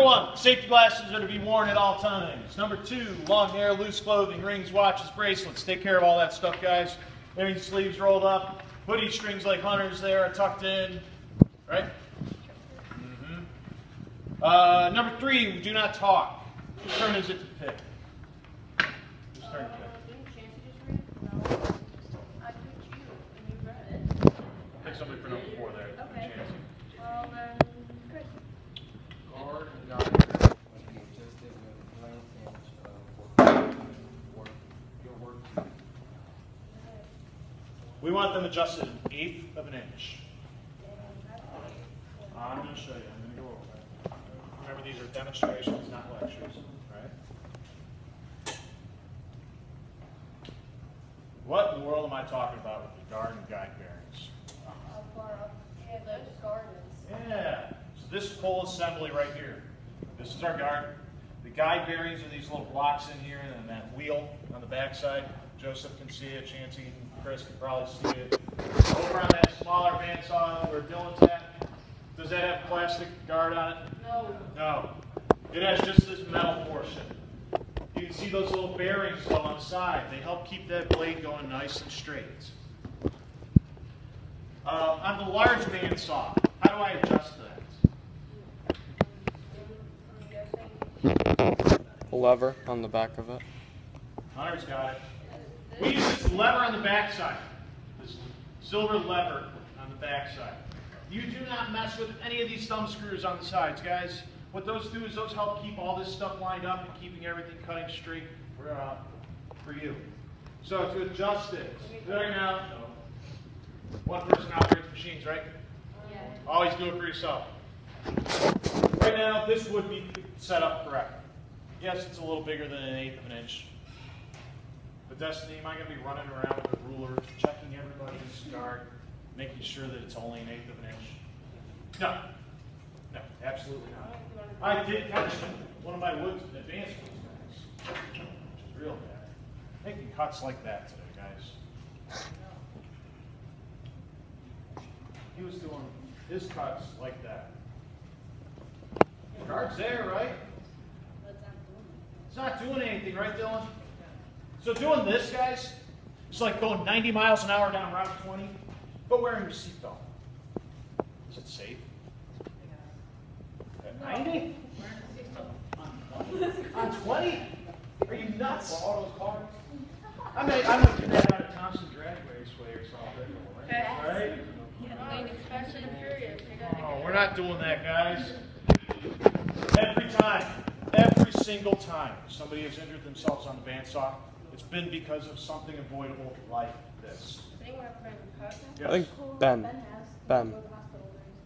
1, safety glasses are to be worn at all times. Number 2, long hair, loose clothing, rings, watches, bracelets. Take care of all that stuff, guys. Any sleeves rolled up, hoodie strings like hunters there are tucked in, right? Number 3, do not talk. Whose turn is it to pick? Whose turn to pick? Pick somebody for number 4 there. Okay. Well, then, Chris. Guard and guide must be adjusted with length and work. Your work. We want them adjusted an 1/8 of an inch. I'm going to show you. I'm going to go over that. Remember, these are demonstrations, not lectures. Right? What in the world am I talking about with the guard and guide bearings? How far up? Yeah, those gardens. Yeah. So this whole assembly right here. This is our guard. The guide bearings are these little blocks in here, and then that wheel on the back side. Joseph can see it. Chancey and Chris can probably see it. Over on that smaller bandsaw where Dylan's at, does that have plastic guard on it? No. No. It has just this metal portion. You can see those little bearings though on the side. They help keep that blade going nice and straight. On the large bandsaw, how do I adjust that? Lever on the back of it. Hunter's got it. We use this lever on the back side. This silver lever on the back side. You do not mess with any of these thumb screws on the sides, guys. What those do is those help keep all this stuff lined up and keeping everything cutting straight for you. So to adjust it, right now, one person operates machines, right? Yeah. Always do it for yourself. Right now, this would be set up correctly. Yes, it's a little bigger than an 1/8 of an inch. But Destiny, am I going to be running around with a ruler, checking everybody's guard, making sure that it's only an 1/8 of an inch? No. No, absolutely not. I did catch one of my woods, advanced woods guys, which is real bad. Making cuts like that today, guys. He was doing his cuts like that. The guard's there, right? It's not doing anything, right, Dylan? So doing this, guys, it's like going 90 miles an hour down Route 20, but wearing your seatbelt. Is it safe? At 90? On 20? Are you nuts? All those cars. I might do that out of Thompson Drag Raceway or something. Right? Fast and Furious. Oh, we're not doing that, guys. Every single time somebody has injured themselves on the bandsaw, it's been because of something avoidable like this. I think Ben.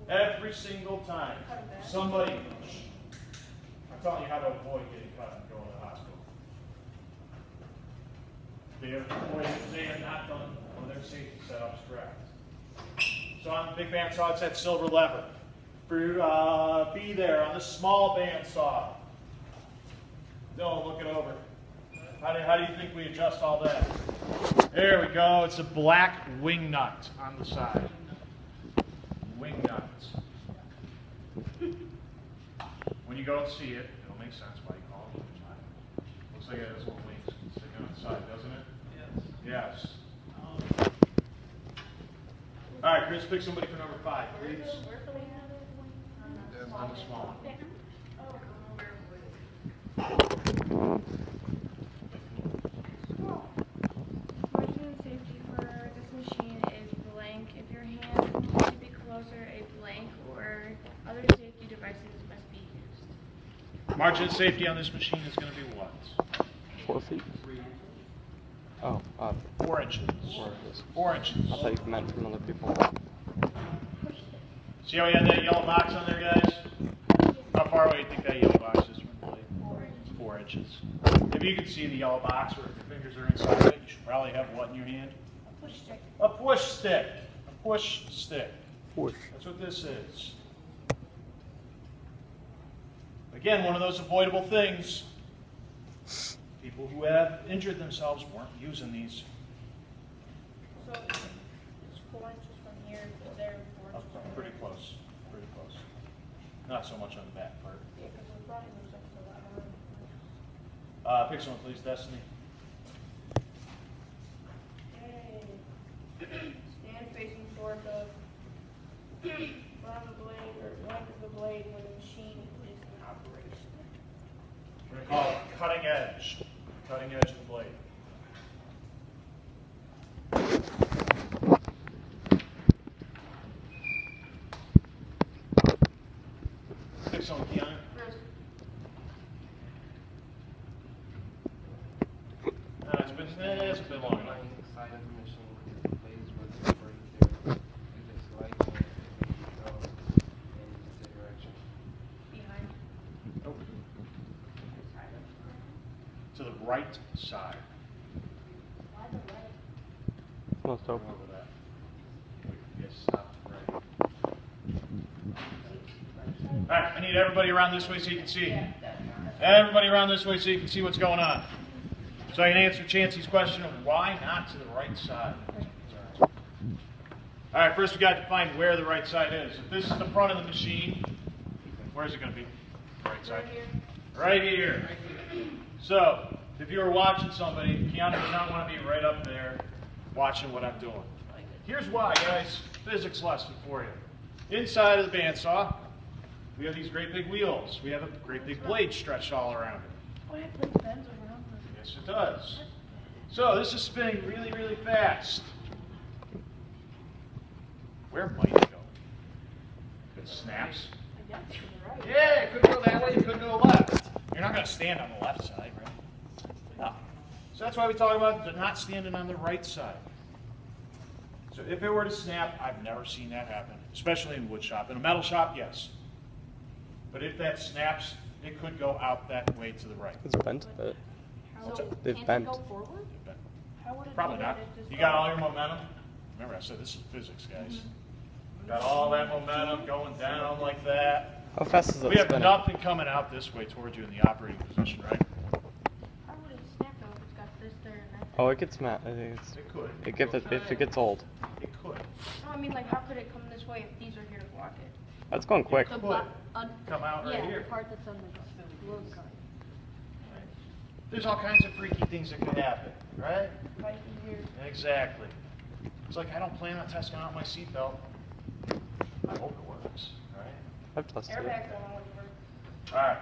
Every single time somebody, I'm telling you how to avoid getting cut and going to the hospital. They have not done one of their safety setups correct. So on the big bandsaw, it's that silver lever. For be there on the small bandsaw. Dylan, look it over. How do you think we adjust all that? There we go. It's a black wing nut on the side. Wing nut. When you go and see it, it'll make sense why you call it a wing nut. Looks like it has little wings sticking on the side, doesn't it? Yes. Yes. All right, Chris, pick somebody for number 5, please. On the small one. Margin of safety for this machine is blank. If your hands need to be closer, a blank or other safety devices must be used. Margin of safety on this machine is going to be what? 4 feet. Oh, 4 inches. 4 inches. 4 inches. I thought you meant from other people. See how we had that yellow box on there, guys? How far away do you think that yellow box is from the blade? 4 inches. If you can see the yellow box or if your fingers are inside of it, you should probably have what in your hand? A push stick. A push stick. A push stick. Push. That's what this is. Again, one of those avoidable things. People who have injured themselves weren't using these. So it's 4 inches from here to there, 4 inches from Pretty close. Pretty close. Not so much on the back part. Yeah, because we're front, it looks like it's a lot more. Picture one, please, Destiny. Okay. Stand facing toward the front of the blade or length of the blade when the machine is in operation. We're going to call it cutting edge. Cutting edge of the blade. Pick someone, Keanu. It's been long enough. Behind the side of the machine, the blades were separated there. If it's light, then it may go in the direction. Behind. Nope. To the right side. Why the right? Most open. Over that. Yes, stop right. Alright, I need everybody around this way so you can see. Everybody around this way so you can see what's going on. So I can answer Chancey's question of why not to the right side. Alright, first we got to find where the right side is. If this is the front of the machine, where is it going to be? Right side. Right here. So, if you were watching somebody, Keanu does not want to be right up there watching what I'm doing. Here's why, guys. Physics lesson for you. Inside of the bandsaw, we have these great big wheels. We have a great big blade stretched all around it. Why it bends around? Yes, it does. So this is spinning really, really fast. Where might it go? If it snaps? I guess to the right. Yeah, it could go that way, it could go left. You're not going to stand on the left side, right? No. So that's why we talk about not standing on the right side. So if it were to snap, I've never seen that happen, especially in wood shop. In a metal shop, yes. But if that snaps, it could go out that way to the right. It's bent a bit. So They've can't bent. it go forward? How would it Probably do not. that if this You got goes- all your momentum? Remember, I said this is physics, guys. Got all that momentum going down like that. How fast is it We have spinning? nothing coming out this way towards you in the operating position, right? How would it snap though if it's got this there and that? Oh, it gets mad. I think it's. It could. If it gets old. It could. No, I mean like how could it come this way if these are here to block it? That's going quick. The Could. block, Come out right yeah, here. the part that's on the road side. There's all kinds of freaky things that could happen, right? Right in here. Exactly. It's like I don't plan on testing out my seatbelt. I hope it works, right? I've tested it. Airbag won't always work. All right.